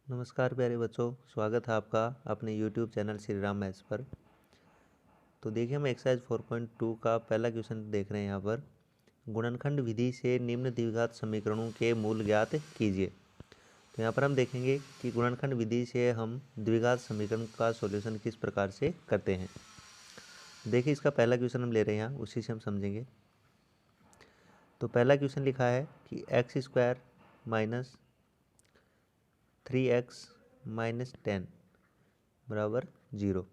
नमस्कार प्यारे बच्चों, स्वागत है आपका अपने YouTube channel Shri Ram maths पर। तो देखिए हम एक्सरसाइज 4.2 का पहला क्वेश्चन देख रहे हैं। यहाँ पर गुणनखंड विधि से निम्न द्विघात समीकरणों के मूल ज्ञात कीजिए। तो यहाँ पर हम देखेंगे कि गुणनखंड विधि से हम द्विघात समीकरण का सॉल्यूशन किस प्रकार से करते हैं। देखिए इसका पहला क्वेश्चन हम ले रहे हैं यहाँ, उसी से हम समझेंगे। तो पहला क्वेश्चन लिखा है कि x² माइनस 3x माइनस 10 बराबर 0।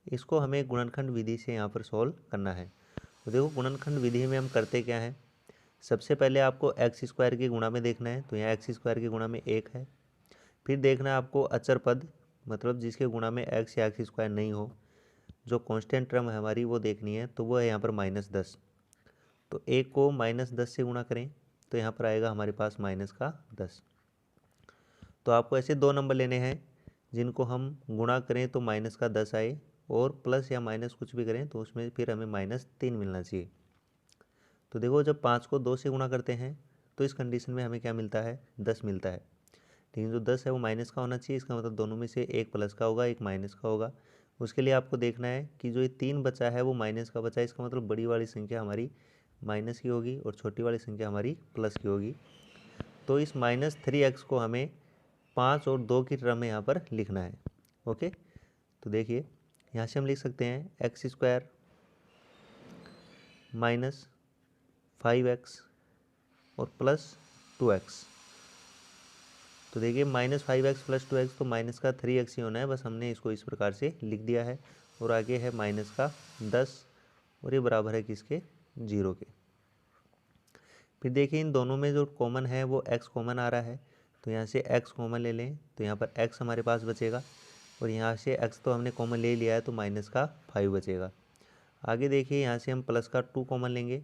इसको हमें गुणनखंड विधि से यहाँ पर सॉल्व करना है। तो देखो गुणनखंड विधि में हम करते क्या हैं, सबसे पहले आपको x² के गुणा में देखना है। तो यहाँ x² के गुणा में 1 है। फिर देखना है आपको अचर पद, मतलब जिसके गुणा में x या x² नहीं हो, जो कांस्टेंट टर्म है हमारी वो देखनी है। तो वो है यहाँ पर -10। तो 1 को -10 से गुणा करें तो यहाँ पर आएगा हमारे पास -10। तो आपको ऐसे दो नंबर लेने हैं जिनको हम गुणा करें तो -10 आए, और प्लस या माइनस कुछ भी करें तो उसमें फिर हमें -3 मिलना चाहिए। तो देखो जब 5 को 2 से गुणा करते हैं तो इस कंडीशन में हमें क्या मिलता है, 10 मिलता है। लेकिन जो 10 है वो माइनस का होना चाहिए, इसका मतलब दोनों में से एक प्लस का होगा, एक माइनस का होगा। उसके लिए आपको देखना है कि जो ये 3 बचा है वो माइनस का बचा है, इसका मतलब बड़ी वाली संख्या हमारी माइनस की होगी और छोटी वाली संख्या हमारी प्लस की होगी। तो इस -3x को हमें 5 और 2 की टर्म में यहाँ पर लिखना है। ओके, तो देखिए यहाँ से हम लिख सकते हैं x² माइनस 5x और प्लस 2x। तो देखिए -5x प्लस 2x, तो माइनस का 3x ही होना है, बस हमने इसको इस प्रकार से लिख दिया है। और आगे है -10 और ये बराबर है किसके, 0 के। फिर देखिए इन दोनों में जो कॉमन है वो x कॉमन आ रहा है, तो यहाँ से x कॉमन ले लें तो यहाँ पर x हमारे पास बचेगा, और यहाँ से x तो हमने कॉमन ले लिया है तो -5 बचेगा। आगे देखिए यहाँ से हम प्लस का 2 कॉमन लेंगे,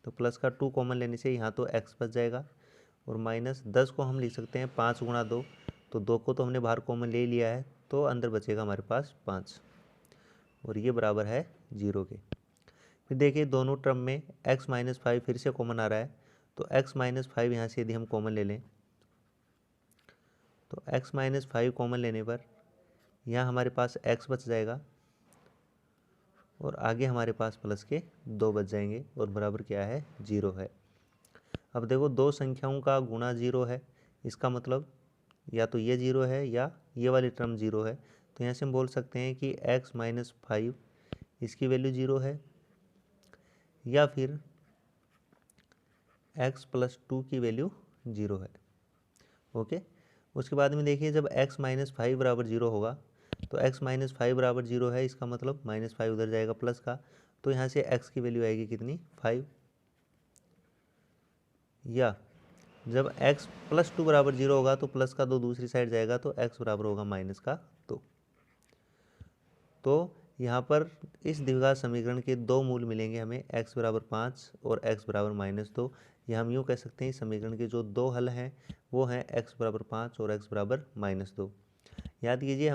तो प्लस का 2 कॉमन लेने से यहाँ तो x बच जाएगा, और -10 को हम लिख सकते हैं 5 गुणा 2, तो 2 को तो हमने बाहर कॉमन ले लिया है, तो अंदर बचेगा हमारे पास 5, और ये बराबर है 0 के। फिर देखिए दोनों टर्म में x-5 फिर से कॉमन आ रहा है, तो x-5 यहाँ से यदि हम कॉमन ले लें तो x-5 कॉमन लेने पर यहाँ हमारे पास x बच जाएगा, और आगे हमारे पास प्लस के 2 बच जाएंगे, और बराबर क्या है, 0 है। अब देखो दो संख्याओं का गुणा 0 है, इसका मतलब या तो ये 0 है या ये वाली टर्म 0 है। तो यहाँ से हम बोल सकते हैं कि x-5 इसकी वैल्यू 0 है, या फिर x + 2 की वैल्यू 0 है। ओके, उसके बाद में देखिए जब x-5 बराबर 0 होगा, तो x-5 बराबर 0 है, इसका मतलब -5 उधर जाएगा प्लस का, तो यहाँ से x की वैल्यू आएगी कितनी, 5। या जब x + 2 बराबर 0 होगा तो प्लस का 2 दूसरी साइड जाएगा, तो x बराबर होगा -2। तो यहाँ पर इस द्विघात समीकरण के दो मूल मिलेंगे हमें, x बराबर 5 और x बराबर -2। या हम यूँ कह सकते हैं इस समीकरण के जो दो हल हैं वो हैं x बराबर 5 और x बराबर -2। याद कीजिए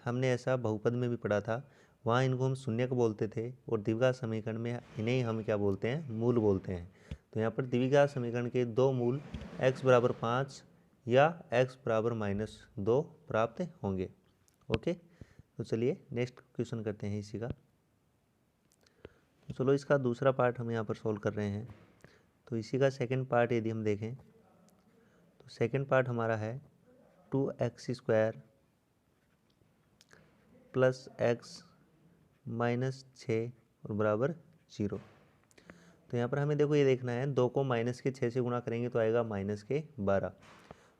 हमने ऐसा बहुपद में भी पढ़ा था, वहाँ इनको हम शून्य को बोलते थे, और द्विघात समीकरण में इन्हें हम क्या बोलते हैं, मूल बोलते हैं। तो यहाँ पर द्विघात समीकरण के दो मूल x बराबर 5 या x बराबर -2 प्राप्त होंगे। ओके, तो चलिए नेक्स्ट क्वेश्चन करते हैं इसी का। तो चलो इसका दूसरा पार्ट हम यहाँ पर सॉल्व कर रहे हैं। तो इसी का सेकंड पार्ट यदि हम देखें तो सेकंड पार्ट हमारा है 2x² प्लस x -6 और बराबर 0। तो यहाँ पर हमें देखो ये देखना है, 2 को -6 से गुणा करेंगे तो आएगा -12।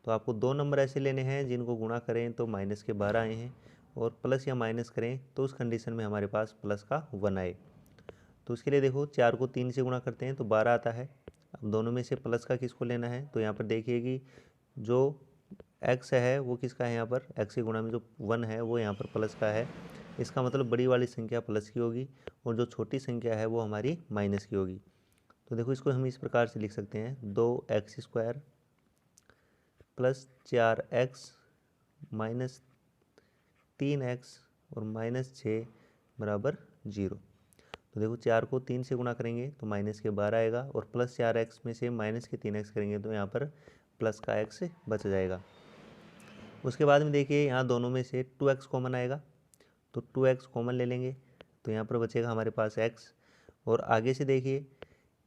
तो आपको दो नंबर ऐसे लेने हैं जिनको गुणा करें तो -12 आए हैं, और प्लस या माइनस करें तो उस कंडीशन में हमारे पास प्लस का 1 आए। तो उसके लिए देखो 4 को 3 से गुणा करते हैं तो 12 आता है। अब दोनों में से प्लस का किसको लेना है, तो यहाँ पर देखिए कि जो x है वो किसका है, यहाँ पर x के गुणा में जो 1 है वो यहाँ पर प्लस का है, इसका मतलब बड़ी वाली संख्या प्लस की होगी, और जो छोटी संख्या है वो हमारी माइनस की होगी। तो देखो इसको हम इस प्रकार से लिख सकते हैं, 2x² plus 4x minus 3x और -6 बराबर 0। तो देखो 4 को 3 से गुणा करेंगे तो -12 आएगा, और प्लस 4x में से -3x करेंगे तो यहाँ पर प्लस का x बच जाएगा। उसके बाद में देखिए यहाँ दोनों में से 2x कॉमन आएगा, तो 2x कॉमन ले लेंगे, तो यहाँ पर बचेगा हमारे पास x। और आगे से देखिए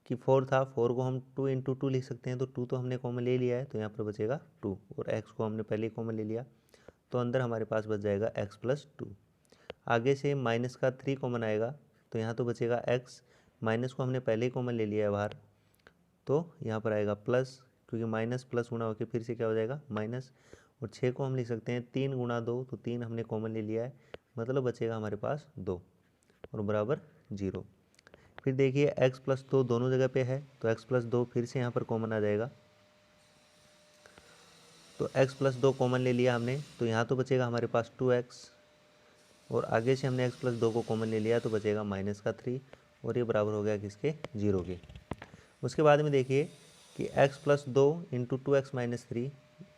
कि 4 था, 4 को हम 2 इंटू 2 लिख सकते हैं, तो 2 तो हमने कॉमन ले लिया है, तो यहाँ पर बचेगा 2, और x को हमने पहले ही कॉमन ले लिया, तो अंदर हमारे पास बच जाएगा x प्लस 2। आगे से माइनस का 3 कॉमन आएगा, तो यहाँ तो बचेगा x, माइनस को हमने पहले ही कॉमन ले लिया है बाहर, तो यहाँ पर आएगा प्लस, क्योंकि माइनस प्लस गुणा होकर फिर से क्या हो जाएगा माइनस। और 6 को हम लिख सकते हैं 3 गुणा 2, तो 3 हमने कॉमन ले लिया है, मतलब बचेगा हमारे पास 2 और बराबर 0। फिर देखिए x प्लस 2 दोनों जगह पे है, तो x प्लस 2 फिर से यहाँ पर कॉमन आ जाएगा, तो x प्लस 2 कॉमन ले लिया हमने, तो यहाँ तो बचेगा हमारे पास 2x, और आगे से हमने x प्लस 2 को कॉमन ले लिया, तो बचेगा माइनस का 3, और ये बराबर हो गया किसके 0 के। उसके बाद में देखिए कि x plus 2 into 2x minus 3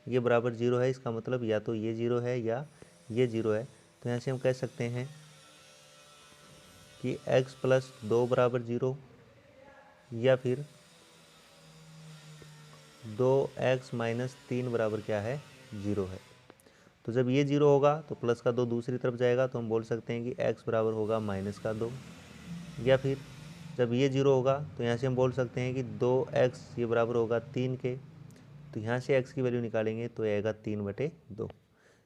ये बराबर 0 है, इसका मतलब या तो ये 0 है या ये 0 है, तो यहाँ से हम कह सकते हैं कि x प्लस 2 बराबर 0 या फिर 2x माइनस 3 बराबर क्या है 0 है। तो जब ये 0 होगा तो प्लस का 2 दूसरी तरफ जाएगा, तो हम बोल सकते हैं कि x बराबर होगा माइनस का 2, या फिर जब ये 0 होगा तो यहाँ से हम बोल सकते हैं कि 2x ये बराबर होगा 3 के, तो यहाँ से x की वैल्यू निकालेंगे तो आएगा 3/2।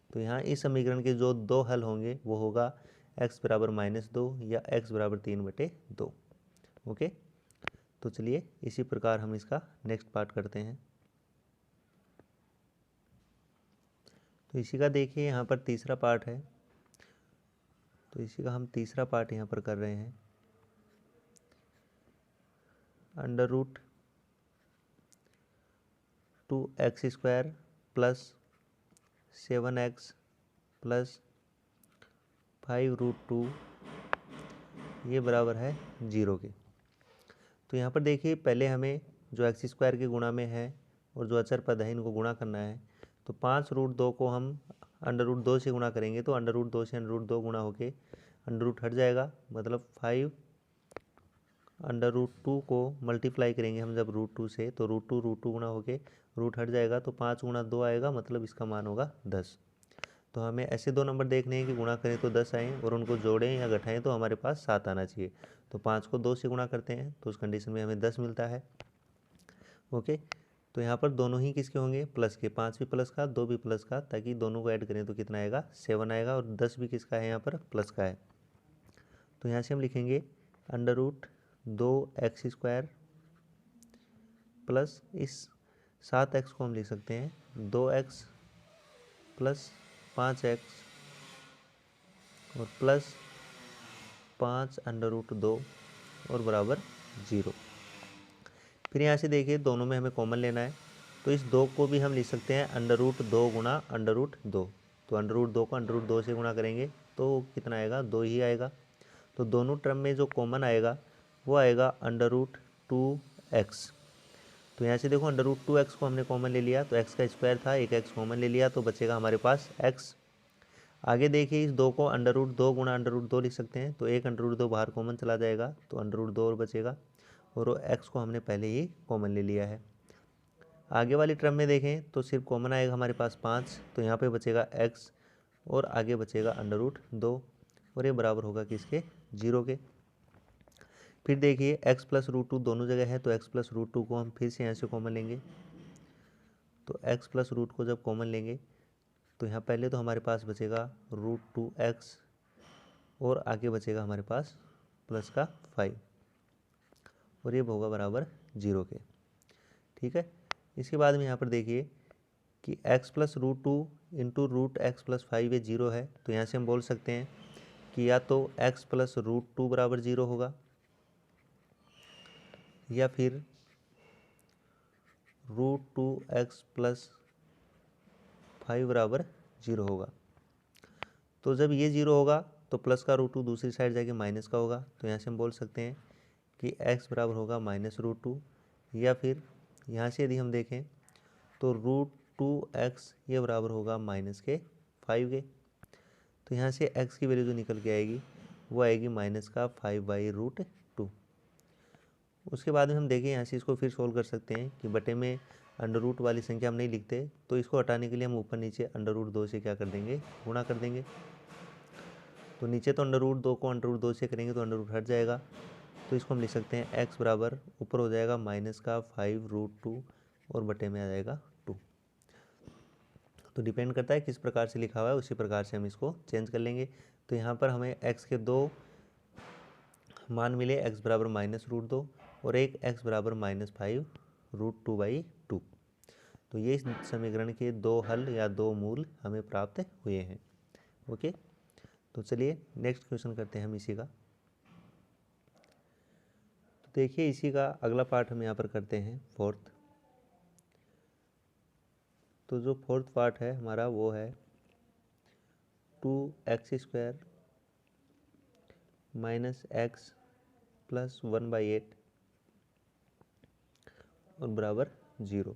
तो यहाँ इस समीकरण के जो 2 हल होंगे वो होगा x बराबर -2 या x बराबर 3/2। ओके, तो चलिए इसी प्रकार हम इसका नेक्स्ट पार्ट करते हैं। तो इसी का देखिए यहाँ पर तीसरा पार्ट है, तो इसी का हम तीसरा पार्ट यहाँ पर कर रहे हैं। Under root 2x² plus 7x plus 5√2 ये बराबर है 0 के। तो यहाँ पर देखिए पहले हमें जो x² के गुणा में है और जो अचर पद है इनको गुणा करना है, तो 5√2 को हम अंडर रूट 2 से गुणा करेंगे, तो अंडर रूट 2 से अंडर रूट 2 गुणा होके अंडर रूट हट जाएगा, मतलब 5 अंडर रूट 2 को मल्टीप्लाई करेंगे हम जब √2 से, तो √2 गुणा होके रूट हट जाएगा, तो 5 गुणा 2 आएगा, मतलब इसका मान होगा 10। तो हमें ऐसे दो नंबर देखने हैं कि गुणा करें तो 10 आएँ और उनको जोड़ें या घटाएं तो हमारे पास 7 आना चाहिए। तो 5 को 2 से गुणा करते हैं तो उस कंडीशन में हमें 10 मिलता है। ओके, तो यहाँ पर दोनों ही किसके होंगे प्लस के, 5 भी प्लस का 2 भी प्लस का, ताकि दोनों को ऐड करें तो कितना आएगा 7 आएगा, और 10 भी किसका है यहाँ पर प्लस का है। तो यहाँ से हम लिखेंगे अंडर रूट 2x² प्लस इस 7x को हम लिख सकते हैं 2x प्लस 5x और प्लस 5 अंडर रूट 2 और बराबर 0। फिर यहाँ से देखिए दोनों में हमें कॉमन लेना है, तो इस 2 को भी हम लिख सकते हैं अंडर रूट 2 गुणा अंडर रूट 2। तो अंडर रूट 2 को अंडर रूट 2 से गुणा करेंगे तो कितना आएगा 2 ही आएगा। तो दोनों टर्म में जो कॉमन आएगा वो आएगा अंडर रूट 2x। तो यहाँ से देखो अंडर रूट 2x को हमने कॉमन ले लिया, तो x का स्क्वायर था, एक x कॉमन ले लिया, तो बचेगा हमारे पास x। आगे देखिए इस 2 को अंडर रूट 2 गुणा अंडर रूट 2 लिख सकते हैं, तो एक अंडर रूट 2 बाहर कॉमन चला जाएगा, तो अंडर रूट 2 और बचेगा, और वो x को हमने पहले ही कॉमन ले लिया है। आगे वाली टर्म में देखें तो सिर्फ कॉमन आएगा हमारे पास 5, तो यहाँ पे बचेगा x और आगे बचेगा अंडर रूट 2, और ये बराबर होगा किसके 0 के। फिर देखिए x प्लस √2 दोनों जगह है, तो x प्लस √2 को हम फिर से यहाँ से कॉमन लेंगे, तो x प्लस रूट को जब कॉमन लेंगे तो यहाँ पहले तो हमारे पास बचेगा √2x और आगे बचेगा हमारे पास प्लस का 5, और ये होगा बराबर 0 के। ठीक है, इसके बाद में यहाँ पर देखिए कि x plus √2 into √x plus 5 ये 0 है, तो यहाँ से हम बोल सकते हैं कि या तो x प्लस √2 बराबर 0 होगा या फिर √2x प्लस 5 बराबर 0 होगा। तो जब ये 0 होगा तो प्लस का √2 दूसरी साइड जाके माइनस का होगा, तो यहाँ से हम बोल सकते हैं कि x बराबर होगा -√2, या फिर यहाँ से यदि हम देखें तो √2x ये बराबर होगा -5 के। तो यहाँ से x की वैल्यू जो निकल के आएगी वो आएगी -5/√2। उसके बाद में हम देखें यहाँ से इसको फिर सोल्व कर सकते हैं कि बटे में अंडर रूट वाली संख्या हम नहीं लिखते, तो इसको हटाने के लिए हम ऊपर नीचे अंडर रूट 2 से क्या कर देंगे, गुणा कर देंगे। तो नीचे तो अंडर रूट 2 को अंडर रूट 2 से करेंगे तो अंडर रूट हट जाएगा, तो इसको हम लिख सकते हैं एक्स बराबर ऊपर हो जाएगा -5√2 और बटे में आ जाएगा 2। तो डिपेंड करता है किस प्रकार से लिखा हुआ है, उसी प्रकार से हम इसको चेंज कर लेंगे। तो यहाँ पर हमें x के 2 मान मिले, x बराबर -√2 और एक x बराबर -5√2/2। तो ये इस समीकरण के 2 हल या 2 मूल हमें प्राप्त हुए हैं। ओके, तो चलिए नेक्स्ट क्वेश्चन करते हैं हम इसी का। तो देखिए इसी का अगला पार्ट हम यहाँ पर करते हैं फोर्थ। तो जो फोर्थ पार्ट है हमारा वो है 2x² - x + 1/8 और बराबर 0।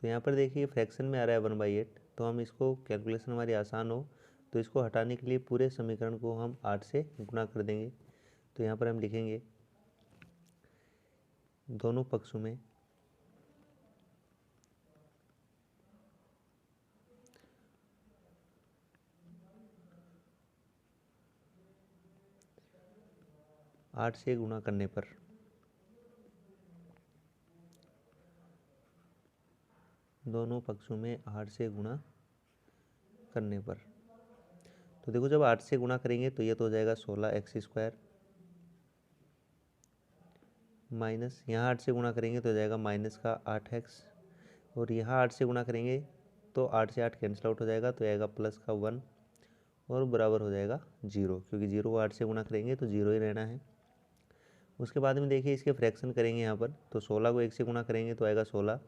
तो यहाँ पर देखिए फ्रैक्शन में आ रहा है 1/8, तो हम इसको कैलकुलेशन हमारी आसान हो तो इसको हटाने के लिए पूरे समीकरण को हम 8 से गुणा कर देंगे। तो यहाँ पर हम लिखेंगे दोनों पक्षों में 8 से गुणा करने पर दोनों पक्षों में 8 से गुणा करने पर, तो देखो जब 8 से गुणा करेंगे तो ये तो हो जाएगा 16x² माइनस यहाँ 8 से गुणा करेंगे तो हो जाएगा -8x, और यहाँ 8 से गुणा करेंगे तो 8 से 8 कैंसिल आउट हो जाएगा, तो आएगा +1 और बराबर हो जाएगा 0, क्योंकि 0 को 8 से गुणा करेंगे तो 0 ही रहना है। उसके बाद में देखिए इसके फ्रैक्शन करेंगे यहाँ पर, तो 16 को 1 से गुणा करेंगे तो आएगा 16।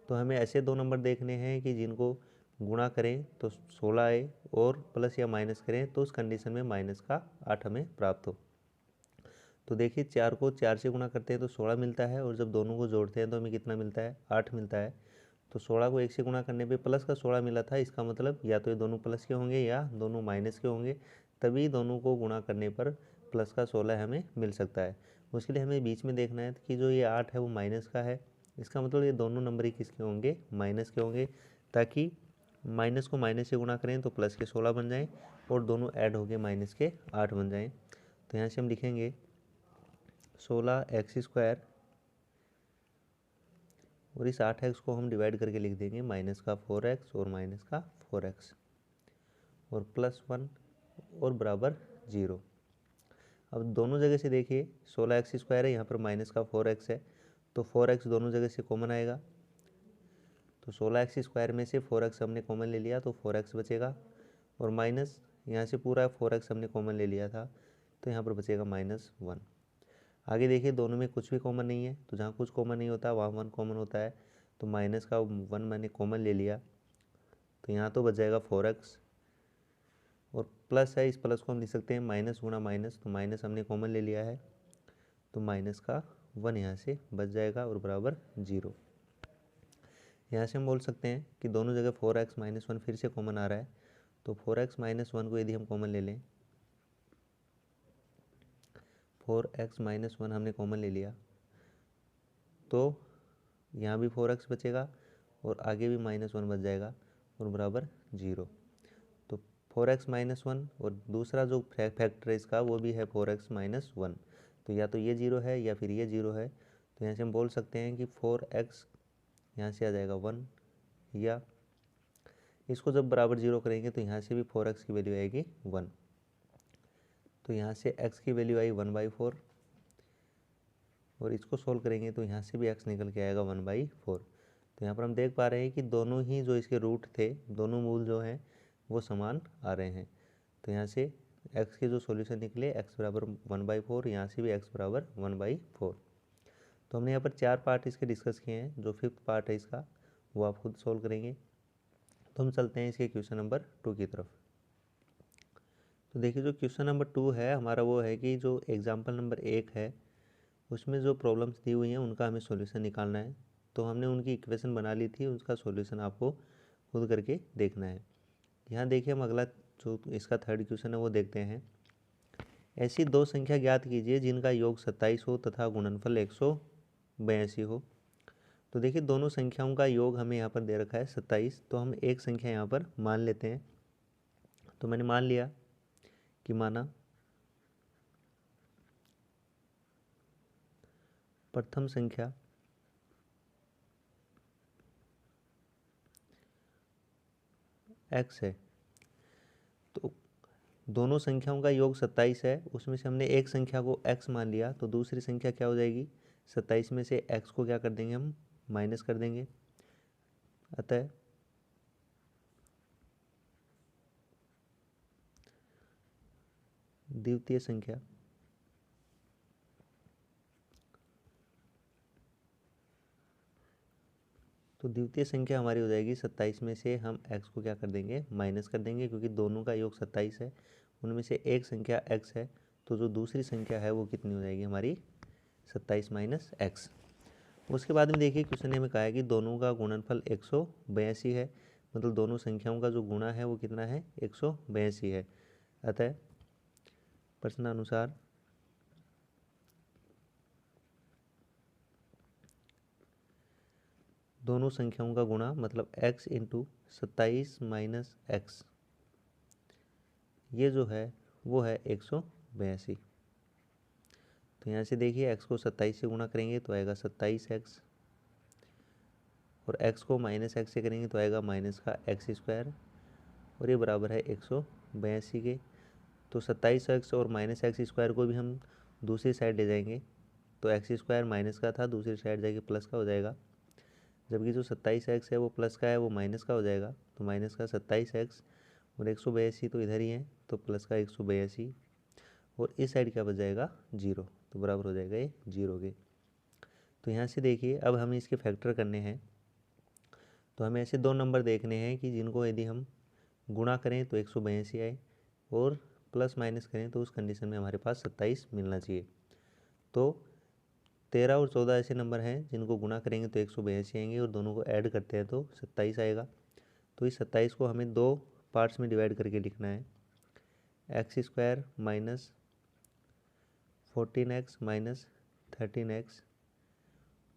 तो हमें ऐसे 2 नंबर देखने हैं कि जिनको गुणा करें तो 16 आए और प्लस या माइनस करें तो उस कंडीशन में -8 हमें प्राप्त हो। तो देखिए 4 को 4 से गुणा करते हैं तो 16 मिलता है, और जब दोनों को जोड़ते हैं तो हमें कितना मिलता है, 8 मिलता है। तो 16 को 1 से गुणा करने पे प्लस का 16 मिला था, इसका मतलब या तो ये दोनों प्लस के होंगे या दोनों माइनस के होंगे, तभी दोनों को गुणा करने पर प्लस का 16 हमें मिल सकता है। उसके लिए हमें बीच में देखना है कि जो ये 8 है वो माइनस का है, इसका मतलब ये दोनों नंबर ही किसके होंगे, माइनस के होंगे, ताकि माइनस को माइनस से गुणा करें तो प्लस के 16 बन जाएँ और दोनों ऐड हो गए माइनस के 8 बन जाएँ। तो यहाँ से हम लिखेंगे 16x² और इस 8x को हम डिवाइड करके लिख देंगे -4x और -4x और +1 और बराबर 0। अब दोनों जगह से देखिए 16x² है, यहाँ पर -4x है, तो 4x दोनों जगह से कॉमन आएगा। तो 16x² में से 4x हमने कॉमन ले लिया तो 4x बचेगा, और माइनस यहाँ से पूरा 4x हमने कॉमन ले लिया था तो यहाँ पर बचेगा -1। आगे देखिए दोनों में कुछ भी कॉमन नहीं है, तो जहाँ कुछ कॉमन नहीं होता वहाँ 1 कॉमन होता है, तो माइनस का 1 मैंने कॉमन ले लिया, तो यहाँ तो बच जाएगा 4x, और प्लस है, इस प्लस को हम लिख सकते हैं माइनस गुणा माइनस, तो माइनस हमने कॉमन ले लिया है तो माइनस का 1 यहाँ से बच जाएगा और बराबर 0। यहाँ से हम बोल सकते हैं कि दोनों जगह 4x - 1 फिर से कॉमन आ रहा है, तो 4x - 1 को यदि हम कॉमन ले लें, 4x - 1 हमने कॉमन ले लिया तो यहाँ भी 4x बचेगा और आगे भी -1 बच जाएगा और बराबर 0। तो 4x - 1 और दूसरा जो फैक्टर है इसका वो भी है 4x - 1, तो या तो ये 0 है या फिर ये 0 है। तो यहाँ से हम बोल सकते हैं कि 4x यहाँ से आ जाएगा 1, या इसको जब बराबर 0 करेंगे तो यहाँ से भी 4x की वैल्यू आएगी 1, तो यहाँ से x की वैल्यू आई 1/4, और इसको सोल्व करेंगे तो यहाँ से भी x निकल के आएगा 1/4। तो यहाँ पर हम देख पा रहे हैं कि दोनों ही जो इसके रूट थे, दोनों मूल जो हैं वो समान आ रहे हैं। तो यहाँ से x के जो सॉल्यूशन निकले x बराबर 1/4, यहाँ से भी x बराबर 1/4। तो हमने यहाँ पर 4 पार्ट इसके डिस्कस किए हैं, जो 5th पार्ट है इसका वो आप खुद सोल्व करेंगे। तो हम चलते हैं इसके क्वेश्चन नंबर 2 की तरफ। तो देखिए जो क्वेश्चन नंबर 2 है हमारा वो है कि जो एग्जाम्पल नंबर 1 है उसमें जो प्रॉब्लम्स दी हुई हैं उनका हमें सॉल्यूशन निकालना है। तो हमने उनकी इक्वेशन बना ली थी, उसका सॉल्यूशन आपको खुद करके देखना है। यहाँ देखिए हम अगला जो इसका थर्ड क्वेश्चन है वो देखते हैं। ऐसी 2 संख्या ज्ञात कीजिए जिनका योग 27 हो तथा गुणनफल 182 हो। तो देखिए दोनों संख्याओं का योग हमें यहाँ पर दे रखा है 27, तो हम एक संख्या यहाँ पर मान लेते हैं। तो मैंने मान लिया कि माना प्रथम संख्या x है। तो दोनों संख्याओं का योग 27 है, उसमें से हमने एक संख्या को x मान लिया, तो दूसरी संख्या क्या हो जाएगी, 27 में से x को क्या कर देंगे, हम माइनस कर देंगे। अतः द्वितीय संख्या हमारी हो जाएगी 27 में से हम x को क्या कर देंगे, माइनस कर देंगे, क्योंकि दोनों का योग 27 है, उनमें से एक संख्या x है, तो जो दूसरी संख्या है वो कितनी हो जाएगी हमारी, 27 माइनस x। उसके बाद में देखिए क्वेश्चन ने हमें कहा है कि दोनों का गुणनफल 182 है, मतलब दोनों संख्याओं का जो गुणा है वो कितना है, 182 है। अतः प्रश्नानुसार दोनों संख्याओं का गुणा मतलब x इंटू 27 माइनस एक्स, ये जो है वो है 182। तो यहाँ से देखिए x को 27 से गुणा करेंगे तो आएगा 27x, और x को माइनस एक्स से करेंगे तो आएगा माइनस का एक्स स्क्वायर, और ये बराबर है 182 के। तो 27x और माइनस एक्स स्क्वायर को भी हम दूसरी साइड ले जाएंगे, तो एक्स स्क्वायर माइनस का था, दूसरी साइड जाके प्लस का हो जाएगा, जबकि जो 27x है वो प्लस का है, वो माइनस का हो जाएगा। तो माइनस का 27x और 182 तो इधर ही है, तो प्लस का 182, और इस साइड क्या बच जाएगा, 0, तो बराबर हो जाएगा ये 0 के। तो यहाँ से देखिए अब हमें इसके फैक्टर करने हैं, तो हमें ऐसे दो नंबर देखने हैं कि जिनको यदि हम गुणा करें तो 182 आए, और प्लस माइनस करें तो उस कंडीशन में हमारे पास 27 मिलना चाहिए। तो 13 और 14 ऐसे नंबर हैं जिनको गुणा करेंगे तो 182 आएंगे, और दोनों को ऐड करते हैं तो 27 आएगा। तो इस 27 को हमें दो पार्ट्स में डिवाइड करके लिखना है, x square minus 14x minus 13x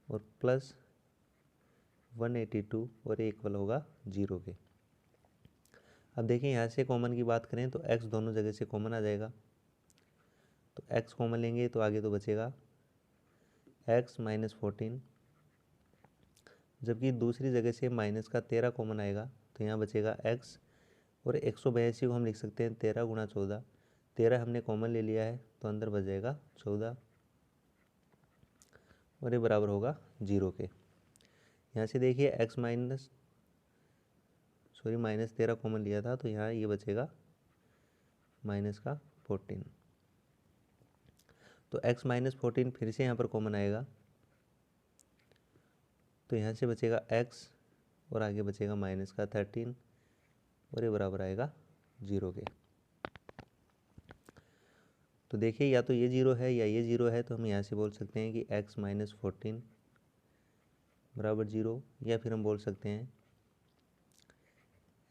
और प्लस 182, और ये इक्वल होगा 0 के। अब देखिए यहाँ से कॉमन की बात करें तो x दोनों जगह से कॉमन आ जाएगा, तो x कॉमन लेंगे तो आगे तो बचेगा x माइनस 14, जबकि दूसरी जगह से माइनस का 13 कॉमन आएगा, तो यहाँ बचेगा x, और 182 को हम लिख सकते हैं 13 गुणा 14, 13 हमने कॉमन ले लिया है तो अंदर बच जाएगा 14, और ये बराबर होगा 0 के। यहाँ से देखिए x माइनस 13 कॉमन लिया था, तो यहाँ ये बचेगा माइनस का 14, तो x माइनस 14 फिर से यहाँ पर कॉमन आएगा, तो यहाँ से बचेगा x और आगे बचेगा माइनस का 13, और ये बराबर आएगा 0 के। तो देखिए या तो ये 0 है या ये 0 है, तो हम यहाँ से बोल सकते हैं कि x माइनस 14 बराबर 0, या फिर हम बोल सकते हैं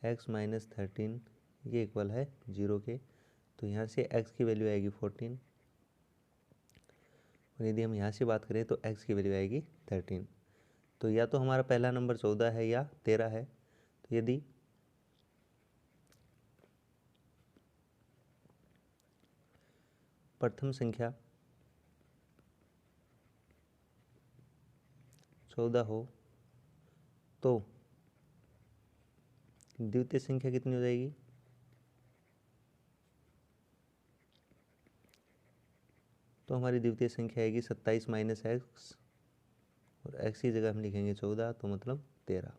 x माइनस 13 ये इक्वल है 0 के। तो यहाँ से x की वैल्यू आएगी 14, और यदि हम यहाँ से बात करें तो x की वैल्यू आएगी 13। तो या तो हमारा पहला नंबर 14 है या 13 है। तो यदि प्रथम संख्या 14 हो तो द्वितीय संख्या कितनी हो जाएगी, तो हमारी द्वितीय संख्या आएगी 27 माइनस एक्स, और x की जगह हम लिखेंगे 14, तो मतलब 13।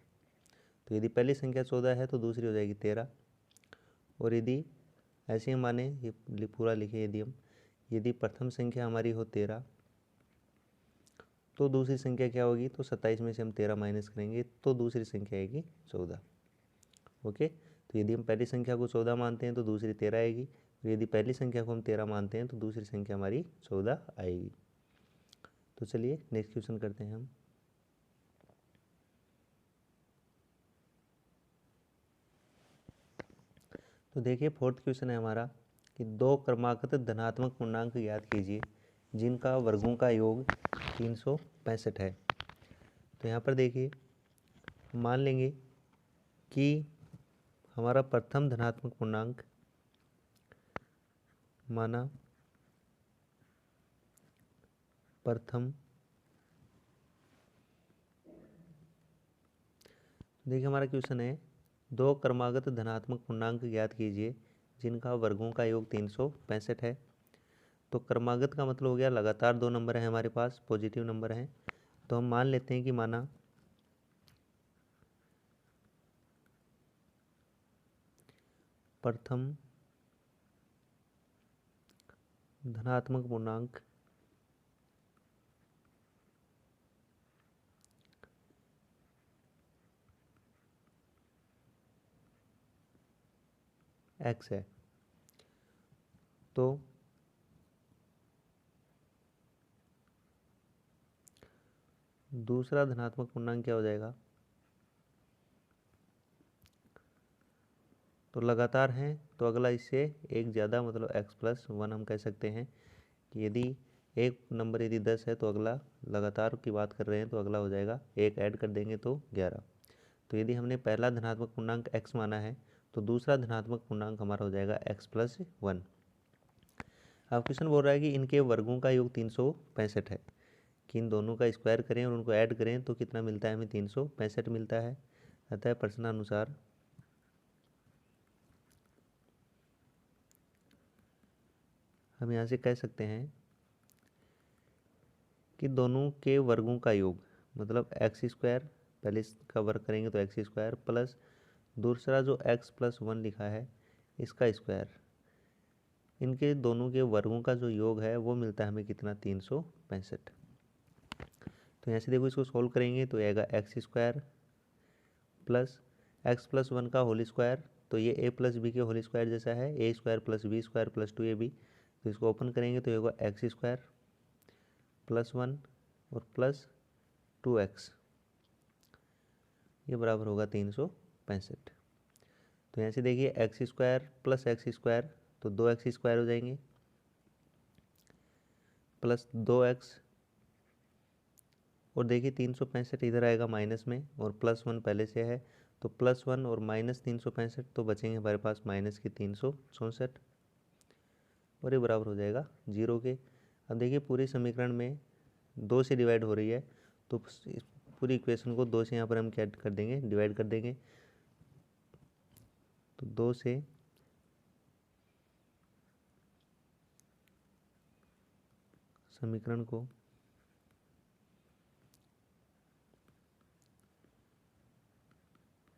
तो यदि पहली संख्या 14 है तो दूसरी हो जाएगी 13, और यदि ऐसे ही माने ये पूरा लिखे, यदि प्रथम संख्या हमारी हो 13 तो दूसरी संख्या क्या होगी, तो 27 में से हम 13 माइनस करेंगे तो दूसरी संख्या आएगी 14। ओके, तो यदि हम पहली संख्या को 14 मानते हैं तो दूसरी 13 आएगी, और यदि पहली संख्या को हम 13 मानते हैं तो दूसरी संख्या हमारी 14 आएगी। तो चलिए नेक्स्ट क्वेश्चन करते हैं हम। तो देखिए फोर्थ क्वेश्चन है हमारा कि दो क्रमागत धनात्मक पूर्णांक ज्ञात कीजिए जिनका वर्गों का योग 365 है। तो यहाँ पर देखिए मान लेंगे कि हमारा प्रथम धनात्मक पूर्णांक माना प्रथम, देखिए हमारा क्वेश्चन है दो क्रमागत धनात्मक पूर्णांक ज्ञात कीजिए जिनका वर्गों का योग 365 है। तो क्रमागत का मतलब हो गया लगातार दो नंबर हैं हमारे पास, पॉजिटिव नंबर हैं। तो हम मान लेते हैं कि माना प्रथम धनात्मक पूर्णांक x है। तो दूसरा धनात्मक पूर्णांक क्या हो जाएगा, तो लगातार हैं तो अगला इससे एक ज़्यादा मतलब x+1 हम कह सकते हैं कि यदि एक नंबर यदि 10 है तो अगला लगातार की बात कर रहे हैं तो अगला हो जाएगा, एक ऐड कर देंगे तो 11। तो यदि हमने पहला धनात्मक पूर्णांक x माना है तो दूसरा धनात्मक पूर्णांक हमारा हो जाएगा x+1। अब क्वेश्चन बोल रहा है कि इनके वर्गों का योग 365 है, कि इन दोनों का स्क्वायर करें और उनको ऐड करें तो कितना मिलता है, हमें 365 मिलता है। अतः प्रश्नानुसार हम यहाँ से कह सकते हैं कि दोनों के वर्गों का योग मतलब x², पहले इसका वर्ग करेंगे तो x² प्लस दूसरा जो x+1 लिखा है इसका स्क्वायर, इनके दोनों के वर्गों का जो योग है वो मिलता है हमें कितना, 365। तो यहाँ से देखो इसको सोल्व करेंगे तो आएगा x² प्लस x+1 का होल स्क्वायर, तो ये a+b के होल स्क्वायर जैसा है, a² + b² + 2ab। तो इसको ओपन करेंगे तो ये होगा x² +1 और प्लस 2x, ये बराबर होगा 365। तो यहाँ से देखिए x² प्लस x² तो 2x² हो जाएंगे प्लस 2x, और देखिए 365 इधर आएगा माइनस में और +1 पहले से है तो +1 और -365 तो बचेंगे हमारे पास माइनस के 364 और ये बराबर हो जाएगा 0 के। अब देखिए पूरे समीकरण में 2 से डिवाइड हो रही है तो इस पूरी इक्वेशन को 2 से यहाँ पर हम क्या कर देंगे, डिवाइड कर देंगे। तो 2 से समीकरण को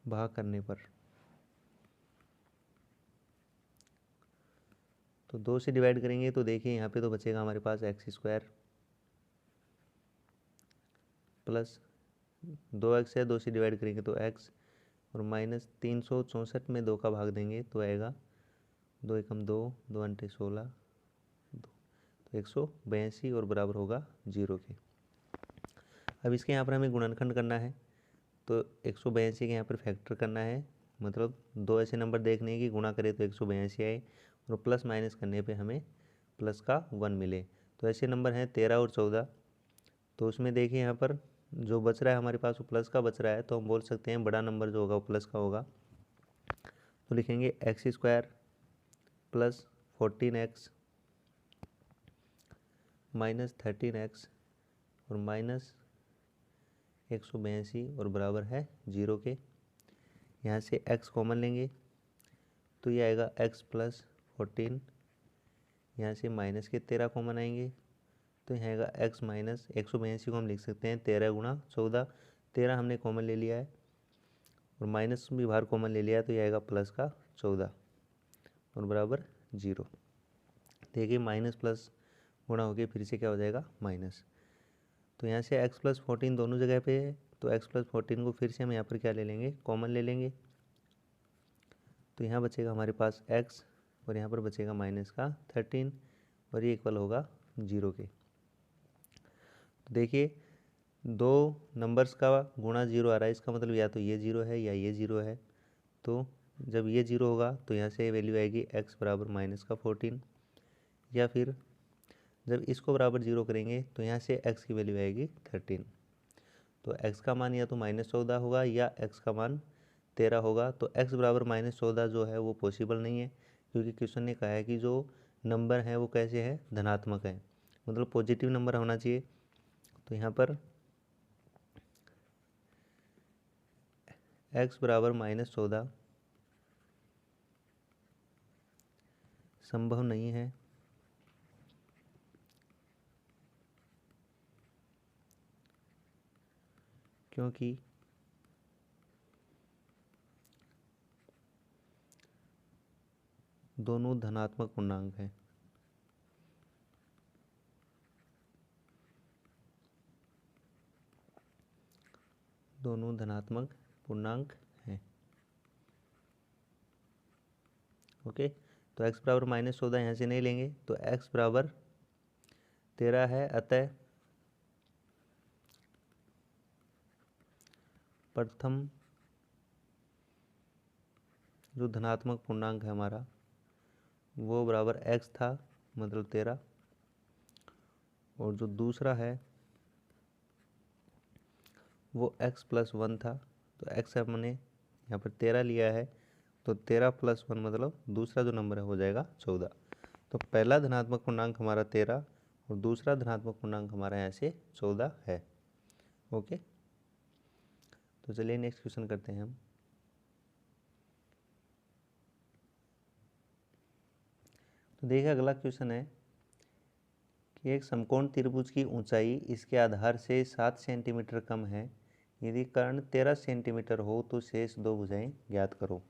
भाग करने पर, तो 2 से डिवाइड करेंगे तो देखिए यहाँ पे तो बचेगा हमारे पास x² प्लस 2x है, 2 से डिवाइड करेंगे तो x और -364 में 2 का भाग देंगे तो आएगा 2 एकम 2, 2 अंटे 16, तो 182 और बराबर होगा 0 के। अब इसके यहाँ पर हमें गुणनखंड करना है तो 182 के यहाँ पर फैक्टर करना है, मतलब दो ऐसे नंबर देखने हैं कि गुणा करें तो 182 आए और प्लस माइनस करने पे हमें प्लस का 1 मिले। तो ऐसे नंबर हैं 13 और 14। तो उसमें देखिए यहाँ पर जो बच रहा है हमारे पास वो प्लस का बच रहा है, तो हम बोल सकते हैं बड़ा नंबर जो होगा वो प्लस का होगा। तो लिखेंगे x² plus 14x minus 13x और माइनस 182 और बराबर है 0 के। यहाँ से x कॉमन लेंगे तो ये आएगा x प्लस 14, यहाँ से माइनस के 13 कॉमन आएंगे तो यहाँ आएगा x माइनस 182 को हम लिख सकते हैं 13 गुणा 14, 13 हमने कॉमन ले लिया है और माइनस भी बाहर कॉमन ले लिया है तो ये आएगा प्लस का 14 और बराबर 0। देखिए माइनस प्लस गुणा हो गया फिर से क्या हो जाएगा माइनस। तो यहाँ से x प्लस 14 दोनों जगह पे है तो x प्लस 14 को फिर से हम यहाँ पर क्या ले लेंगे, कॉमन ले लेंगे। तो यहाँ बचेगा हमारे पास x और यहाँ पर बचेगा माइनस का 13 और ये इक्वल होगा 0 के। तो देखिए दो नंबर्स का गुणा 0 आ रहा है, इसका मतलब या तो ये 0 है या ये 0 है। तो जब ये 0 होगा तो यहाँ से वैल्यू आएगी x बराबर माइनस का 14, या फिर जब इसको बराबर 0 करेंगे तो यहाँ से x की वैल्यू आएगी 13। तो x का मान या तो -14 होगा या x का मान 13 होगा। तो x बराबर -14 जो है वो पॉसिबल नहीं है, क्योंकि क्वेश्चन ने कहा है कि जो नंबर है वो कैसे है, धनात्मक है, मतलब पॉजिटिव नंबर होना चाहिए। तो यहाँ पर x बराबर -14 संभव नहीं है, क्योंकि दोनों धनात्मक पूर्णांक हैं। दोनों धनात्मक पूर्णांक हैं। ओके, तो x बराबर -14 यहाँ से नहीं लेंगे, तो x बराबर 13 है। अतः प्रथम जो धनात्मक पूर्णांक है हमारा वो बराबर x था, मतलब 13, और जो दूसरा है वो x + 1 था। तो x हमने यहाँ पर 13 लिया है, तो 13 + 1 मतलब दूसरा जो नंबर है हो जाएगा 14। तो पहला धनात्मक पूर्णांक हमारा 13 और दूसरा धनात्मक पूर्णांक हमारा यहाँ से 14 है। ओके, तो चलिए नेक्स्ट क्वेश्चन करते हैं हम। तो देखिए अगला क्वेश्चन है कि एक समकोण त्रिभुज की ऊंचाई इसके आधार से 7 सेंटीमीटर कम है। यदि कर्ण 13 सेंटीमीटर हो तो शेष दो भुजाएं ज्ञात करो।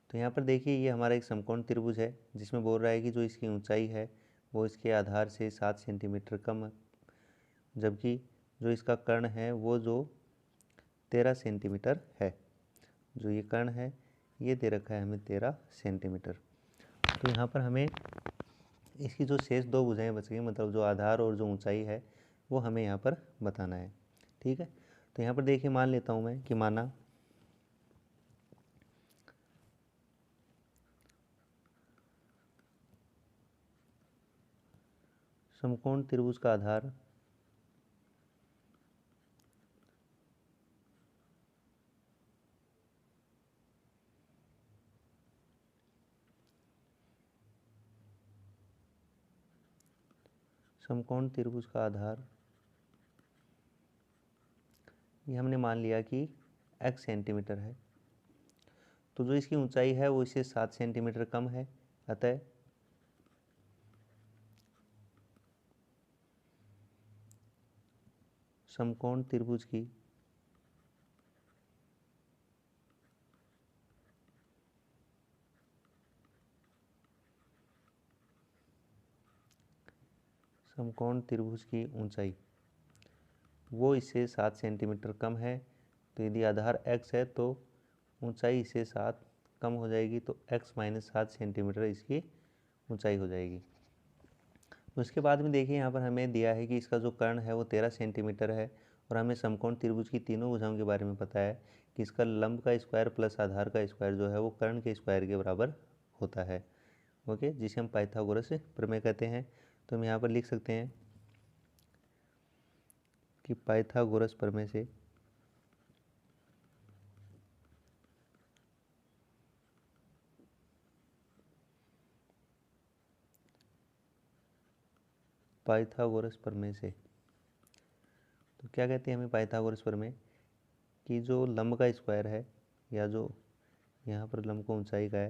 तो यहाँ पर देखिए ये हमारा एक समकोण त्रिभुज है, जिसमें बोल रहा है कि जो इसकी ऊंचाई है वो इसके आधार से 7 सेंटीमीटर कम है, जबकि जो इसका कर्ण है वो जो 13 सेंटीमीटर है। जो ये कर्ण है ये दे रखा है हमें 13 सेंटीमीटर। तो यहाँ पर हमें इसकी जो शेष दो भुजाएं बच गई, मतलब जो आधार और जो ऊंचाई है वो हमें यहाँ पर बताना है। ठीक है, तो यहाँ पर देखिए मान लेता हूँ मैं कि माना समकोण त्रिभुज का आधार समकोण त्रिभुज का आधार ये हमने मान लिया कि x सेंटीमीटर है। तो जो इसकी ऊंचाई है वो इससे 7 सेंटीमीटर कम है। अतः समकोण त्रिभुज की ऊंचाई वो इससे 7 सेंटीमीटर कम है। तो यदि आधार x है तो ऊंचाई इससे 7 कम हो जाएगी, तो x - 7 सेंटीमीटर इसकी ऊंचाई हो जाएगी। उसके बाद में देखिए यहाँ पर हमें दिया है कि इसका जो कर्ण है वो 13 सेंटीमीटर है, और हमें समकोण त्रिभुज की तीनों भुजाओं के बारे में पता है कि इसका लंब का स्क्वायर प्लस आधार का स्क्वायर जो है वो कर्ण के स्क्वायर के बराबर होता है। ओके, जिसे हम पाइथागोरस प्रमेय कहते हैं। तो हम यहाँ पर लिख सकते हैं कि पाइथागोरस प्रमेय से तो क्या कहते हैं हमें पाइथागोरस प्रमेय कि जो लंब का स्क्वायर है, या जो यहाँ पर लंब को ऊंचाई का है,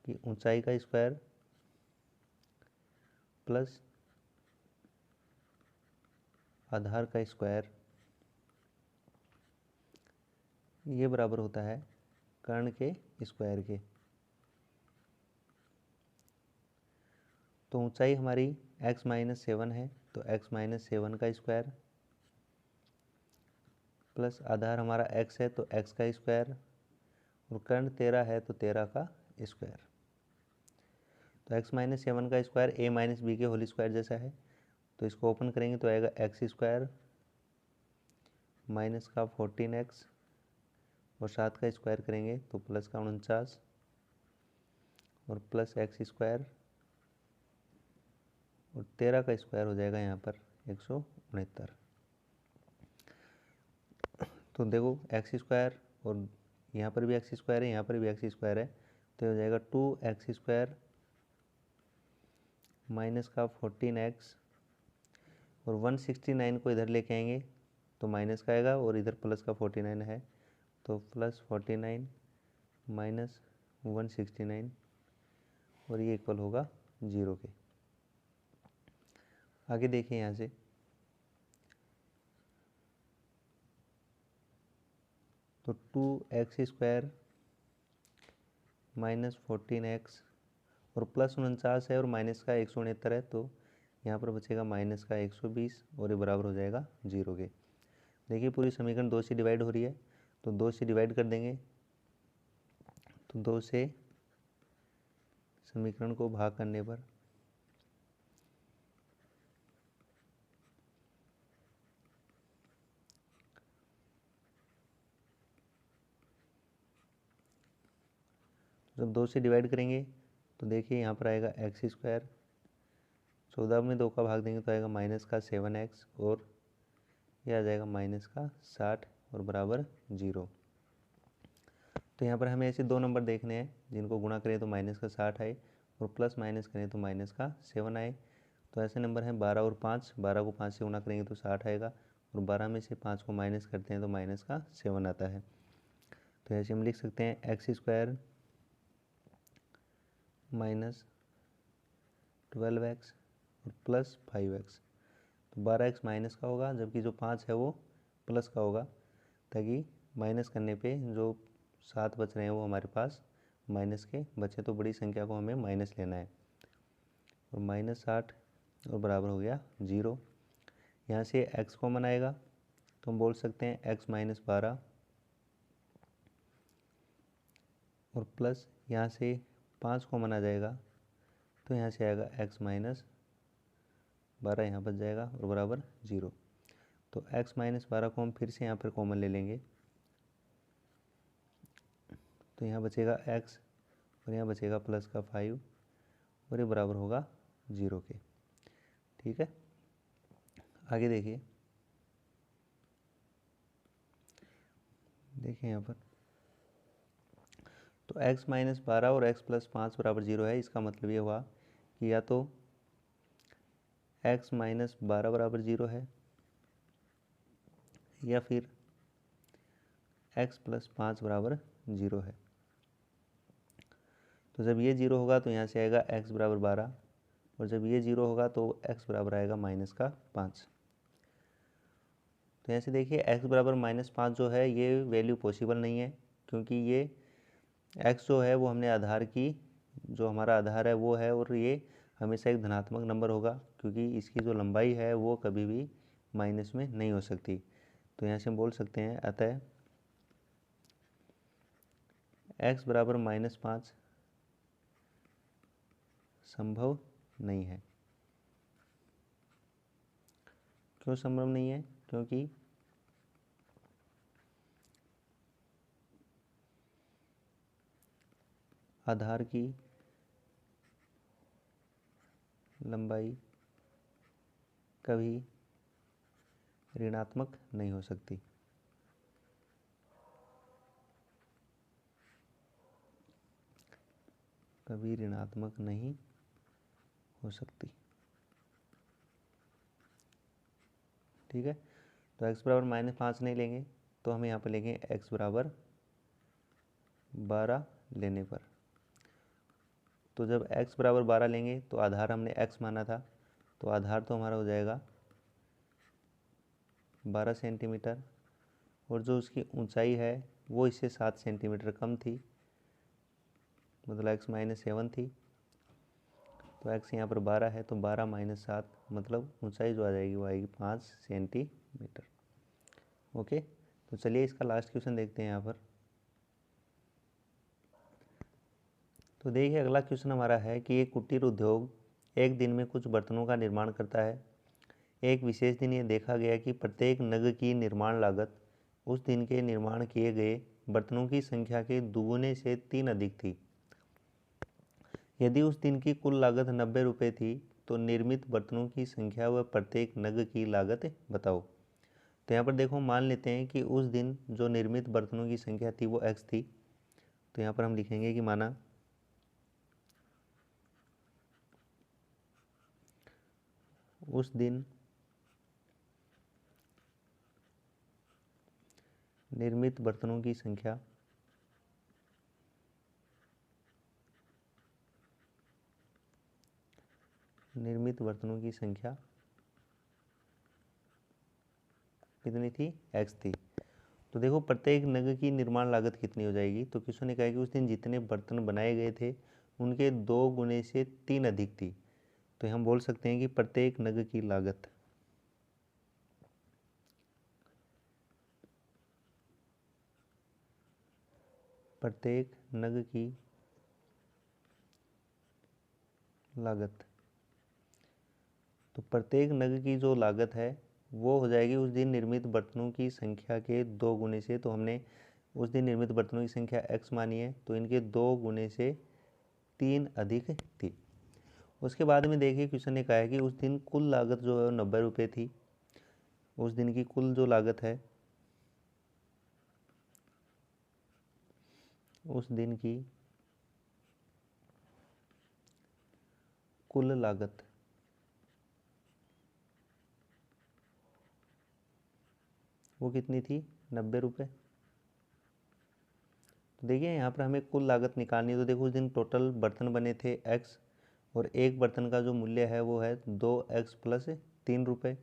कि ऊंचाई का स्क्वायर प्लस आधार का स्क्वायर ये बराबर होता है कर्ण के स्क्वायर के। तो ऊंचाई हमारी x - 7 है, तो x - 7 का स्क्वायर प्लस आधार हमारा x है तो x का स्क्वायर, और कर्ण 13 है तो 13 का स्क्वायर। तो x - 7 का स्क्वायर a - b के होल स्क्वायर जैसा है, तो इसको ओपन करेंगे तो आएगा x स्क्वायर माइनस का 14x, और 7 का स्क्वायर करेंगे तो प्लस का 49, और प्लस x स्क्वायर, और 13 का स्क्वायर हो जाएगा यहाँ पर 169। तो देखो एक्स स्क्वायर और यहाँ पर भी एक्स स्क्वायर है, यहाँ पर भी एक्स स्क्वायर है, तो हो जाएगा 2x² माइनस का 14x, और 169 को इधर लेके आएंगे तो माइनस का आएगा, और इधर प्लस का 49 है तो प्लस 49 माइनस 169, और ये इक्वल होगा 0 के। आगे देखिए यहाँ से, तो 2x² माइनस 14x और प्लस 49 है और माइनस का 169 है, तो यहाँ पर बचेगा माइनस का 120 और ये बराबर हो जाएगा 0 के। देखिए पूरी समीकरण 2 से डिवाइड हो रही है, तो 2 से डिवाइड कर देंगे, तो 2 से समीकरण को भाग करने पर जब 2 से डिवाइड करेंगे तो देखिए यहाँ पर आएगा x², 14 में 2 का भाग देंगे तो आएगा माइनस का 7x, और यह आ जाएगा माइनस का 60 और बराबर 0। तो यहाँ पर हमें ऐसे दो नंबर देखने हैं जिनको गुणा करें तो माइनस का 60 आए और प्लस माइनस करें तो माइनस का 7 आए। तो ऐसे नंबर हैं 12 और 5, 12 को 5 से गुणा करेंगे तो 60 आएगा, और 12 में से 5 को माइनस करते हैं तो माइनस का 7 आता है। तो ऐसे हम लिख सकते हैं x² माइनस 12x और प्लस 5x। तो 12x माइनस का होगा, जबकि जो 5 है वो प्लस का होगा, ताकि माइनस करने पे जो 7 बच रहे हैं वो हमारे पास माइनस के बचे, तो बड़ी संख्या को हमें माइनस लेना है। और माइनस 60 और बराबर हो गया 0। यहाँ से x कॉमन आएगा तो हम बोल सकते हैं x माइनस 12, और प्लस यहाँ से 5 कॉमन आ जाएगा तो यहाँ से आएगा x माइनस 12, यहाँ बच जाएगा और बराबर 0। तो x माइनस 12 को हम फिर से यहाँ पर कॉमन ले लेंगे, तो यहाँ बचेगा x और यहाँ बचेगा प्लस का 5, और ये बराबर होगा 0 के। ठीक है, आगे देखिए, यहाँ पर तो x माइनस 12 और x प्लस 5 बराबर 0 है। इसका मतलब ये हुआ कि या तो x माइनस 12 बराबर 0 है या फिर x प्लस 5 बराबर 0 है। तो जब ये 0 होगा तो यहाँ से आएगा x बराबर 12, और जब ये 0 होगा तो x बराबर आएगा माइनस का 5। तो यहाँ से देखिए x बराबर -5 जो है ये वैल्यू पॉसिबल नहीं है, क्योंकि ये x जो है वो हमने आधार की, जो हमारा आधार है वो है, और ये हमेशा एक धनात्मक नंबर होगा, क्योंकि इसकी जो लंबाई है वो कभी भी माइनस में नहीं हो सकती। तो यहाँ से हम बोल सकते हैं अतः x बराबर -5 संभव नहीं है। क्यों संभव नहीं है? क्योंकि आधार की लंबाई कभी ऋणात्मक नहीं हो सकती। कभी ऋणात्मक नहीं हो सकती। ठीक है, तो x बराबर -5 नहीं लेंगे, तो हम यहाँ पर लेंगे x बराबर 12 लेने पर। तो जब x बराबर 12 लेंगे तो आधार हमने x माना था, तो आधार तो हमारा हो जाएगा 12 सेंटीमीटर, और जो उसकी ऊंचाई है वो इससे 7 सेंटीमीटर कम थी, मतलब x माइनस 7 थी। तो x यहाँ पर 12 है, तो 12 माइनस 7 मतलब ऊंचाई जो आ जाएगी वो आएगी 5 सेंटीमीटर। ओके, तो चलिए इसका लास्ट क्वेश्चन देखते हैं यहाँ पर। तो देखिए अगला क्वेश्चन हमारा है कि एक कुटीर उद्योग एक दिन में कुछ बर्तनों का निर्माण करता है। एक विशेष दिन ये देखा गया कि प्रत्येक नग की निर्माण लागत उस दिन के निर्माण किए गए बर्तनों की संख्या के दुगुने से 3 अधिक थी। यदि उस दिन की कुल लागत 90 रुपये थी तो निर्मित बर्तनों की संख्या व प्रत्येक नग की लागत बताओ। तो तो यहाँ पर देखो मान लेते हैं कि उस दिन जो निर्मित बर्तनों की संख्या थी वो x थी। तो यहाँ पर हम लिखेंगे कि माना उस दिन निर्मित बर्तनों की संख्या कितनी थी, x थी। तो देखो प्रत्येक नग की निर्माण लागत कितनी हो जाएगी, तो किसी ने कहा कि उस दिन जितने बर्तन बनाए गए थे उनके 2 गुने से 3 अधिक थी। तो हम बोल सकते हैं कि प्रत्येक नग की लागत तो प्रत्येक नग की जो लागत है वो हो जाएगी उस दिन निर्मित बर्तनों की संख्या के 2 गुने से। तो हमने उस दिन निर्मित बर्तनों की संख्या x मानी है, तो इनके 2 गुने से 3 अधिक थी। उसके बाद में देखिए क्वेश्चन ने कहा है कि उस दिन कुल लागत जो है 90 रुपये थी। उस दिन की कुल जो लागत है, उस दिन की कुल लागत वो कितनी थी, 90 रुपये। तो देखिए यहाँ पर हमें कुल लागत निकालनी है। तो देखो उस दिन टोटल बर्तन बने थे x, और एक बर्तन का जो मूल्य है वो है 2x प्लस 3 रुपये,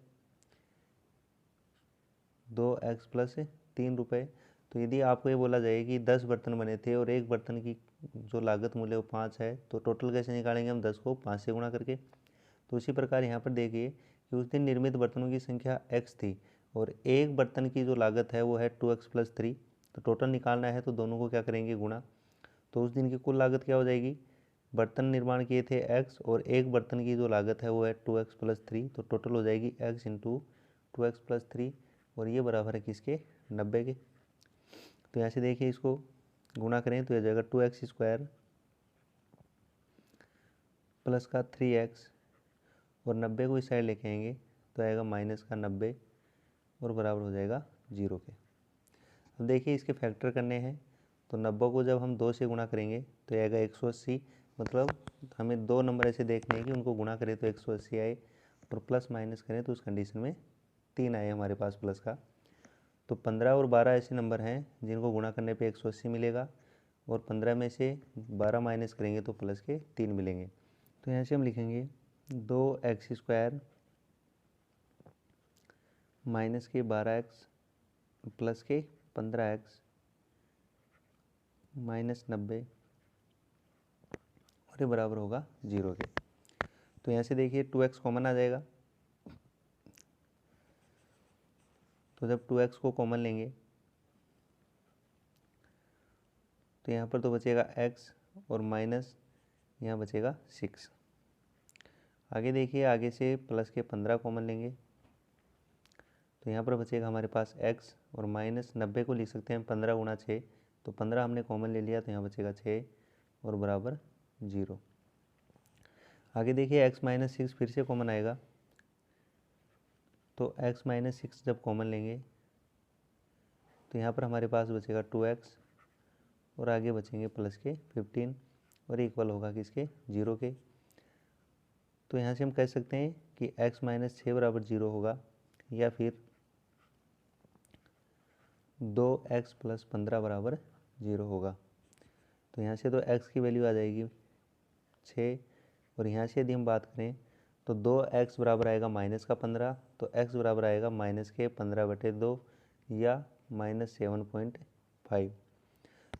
2x प्लस 3 रुपये। तो यदि आपको ये बोला जाए कि 10 बर्तन बने थे और एक बर्तन की जो लागत मूल्य वो 5 है, तो टोटल कैसे निकालेंगे हम, 10 को 5 से गुणा करके। तो उसी प्रकार यहाँ पर देखिए कि उस दिन निर्मित बर्तनों की संख्या x थी और एक बर्तन की जो लागत है वो है 2x प्लस 3। तो टोटल निकालना है तो दोनों को क्या करेंगे, गुणा। तो उस दिन की कुल लागत क्या हो जाएगी, बर्तन निर्माण किए थे x और एक बर्तन की जो लागत है वो है 2x प्लस 3। तो टोटल हो जाएगी x इंटू 2x प्लस 3, और ये बराबर है किसके, 90 के। तो यहाँ से देखिए इसको गुणा करें तो यह जाएगा 2x स्क्वायर प्लस का 3x, और 90 को इस साइड लेके आएंगे तो आएगा माइनस का 90, और बराबर हो जाएगा 0 के। अब देखिए इसके फैक्टर करने हैं, तो 90 को जब हम 2 से गुणा करेंगे तो आएगा 180। मतलब हमें 2 नंबर ऐसे देखने हैं कि उनको गुणा करें तो 180 आए, और प्लस माइनस करें तो उस कंडीशन में 3 आए हमारे पास प्लस का। तो 15 और 12 ऐसे नंबर हैं जिनको गुणा करने पे 180 मिलेगा, और 15 में से 12 माइनस करेंगे तो प्लस के 3 मिलेंगे। तो यहाँ से हम लिखेंगे 2x स्क्वायर माइनस के 12x प्लस के 15x माइनस 90, और ये बराबर होगा 0 के। तो यहाँ से देखिए 2x कॉमन आ जाएगा, तो जब 2x को कॉमन लेंगे तो यहाँ पर तो बचेगा x, और माइनस यहाँ बचेगा 6। आगे देखिए आगे से प्लस के 15 कॉमन लेंगे तो यहाँ पर बचेगा हमारे पास x, और माइनस 90 को लिख सकते हैं 15 गुणा 6। तो 15 हमने कॉमन ले लिया तो यहाँ बचेगा 6, और बराबर 0। आगे देखिए x माइनस 6 फिर से कॉमन आएगा, तो x माइनस 6 जब कॉमन लेंगे तो यहाँ पर हमारे पास बचेगा 2x, और आगे बचेंगे प्लस के 15, और इक्वल होगा किसके, 0 के। तो यहाँ से हम कह सकते हैं कि x माइनस 6 बराबर 0 होगा, या फिर 2x प्लस 15 बराबर 0 होगा। तो यहाँ से तो x की वैल्यू आ जाएगी 6, और यहाँ से यदि हम बात करें तो 2x बराबर आएगा माइनस का 15, तो x बराबर आएगा माइनस के 15/2 या माइनस 7.5।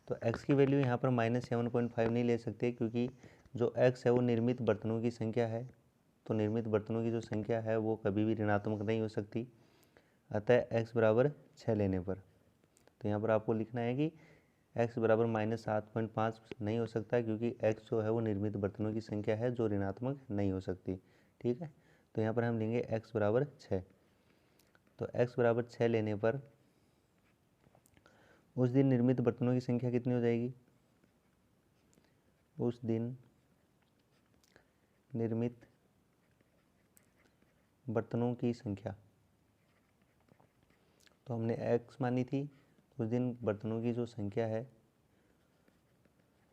तो x की वैल्यू यहाँ पर माइनस 7.5 नहीं ले सकते, क्योंकि जो x है वो निर्मित बर्तनों की संख्या है। तो निर्मित बर्तनों की जो संख्या है वो कभी भी ऋणात्मक नहीं हो सकती, अतः x बराबर 6 लेने पर। तो यहाँ पर आपको लिखना है कि x बराबर माइनस 7.5 नहीं हो सकता, क्योंकि x जो है वो निर्मित बर्तनों की संख्या है जो ऋणात्मक नहीं हो सकती। ठीक है, तो यहाँ पर हम लेंगे x बराबर 6। तो x बराबर 6 लेने पर उस दिन निर्मित बर्तनों की संख्या कितनी हो जाएगी, उस दिन निर्मित बर्तनों की संख्या तो हमने x मानी थी, उस दिन बर्तनों की जो संख्या है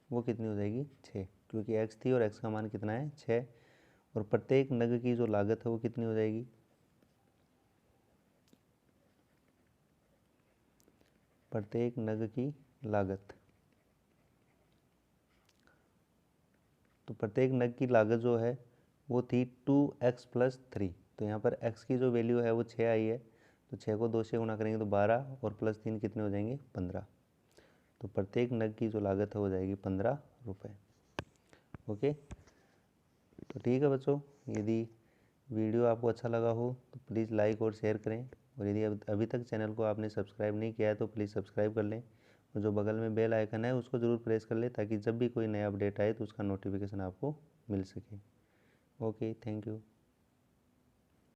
वो कितनी हो जाएगी 6, क्योंकि x थी और x का मान कितना है 6। और प्रत्येक नग की जो लागत है वो कितनी हो जाएगी, प्रत्येक नग की लागत, तो प्रत्येक नग की लागत जो है वो थी 2x + 3। तो यहाँ पर x की जो वैल्यू है वो 6 आई है, तो 6 को 2 से गुणा करेंगे तो 12 और +3 कितने हो जाएंगे 15। तो प्रत्येक नग की जो लागत है हो जाएगी 15 रुपये। ओके, तो ठीक है बच्चों, यदि वीडियो आपको अच्छा लगा हो तो प्लीज़ लाइक और शेयर करें, और यदि अभी तक चैनल को आपने सब्सक्राइब नहीं किया है तो प्लीज़ सब्सक्राइब कर लें, और जो बगल में बेल आइकन है उसको ज़रूर प्रेस कर लें, ताकि जब भी कोई नया अपडेट आए तो उसका नोटिफिकेशन आपको मिल सके। Okay, thank you.